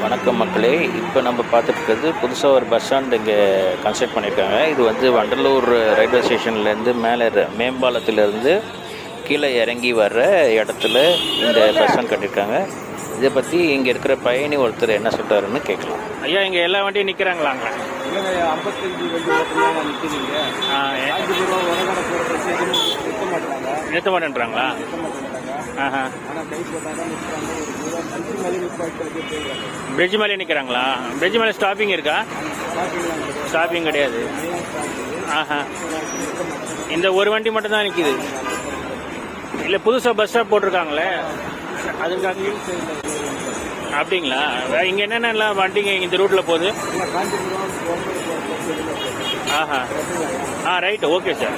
வணக்கம் மக்களே. இப்போ நம்ம பார்த்துட்டு இருக்கிறது புதுசாக ஒரு பஸ் ஸ்டாண்ட் இங்கே கன்ஸ்ட்ரக்ட் பண்ணியிருக்காங்க. இது வந்து வண்டலூர் ரயில்வே ஸ்டேஷன்லேருந்து மேலே மேம்பாலத்திலேருந்து கீழே இறங்கி வர்ற இடத்துல இந்த பஸ் ஸ்டாண்ட் கட்டியிருக்காங்க. இதை பற்றி இங்கே இருக்கிற பயணி ஒருத்தர் என்ன சொல்கிறாருன்னு கேட்கலாம். ஐயா, இங்கே எல்லா வண்டியும் நிற்கிறாங்களாங்க? 55 வண்டி ஓட்டலாம் நிற்கிறீங்க. நிறுத்த மாட்டேன்றாங்களா? பிரிட்ஜ் மேலே நிற்கிறாங்களா? பிரிட்ஜ் மேலே ஸ்டாப்பிங் இருக்கா? ஸ்டாப்பிங் கிடையாது. இந்த ஒரு வண்டி மட்டும் தான் நிற்கிது. இல்லை, புதுசாக பஸ் ஸ்டாப் போட்டிருக்காங்களே அதுக்காக. அப்படிங்களா? இங்கே என்னென்ன வண்டிங்க இந்த ரூட்டில் போகுது? Right, okay sir.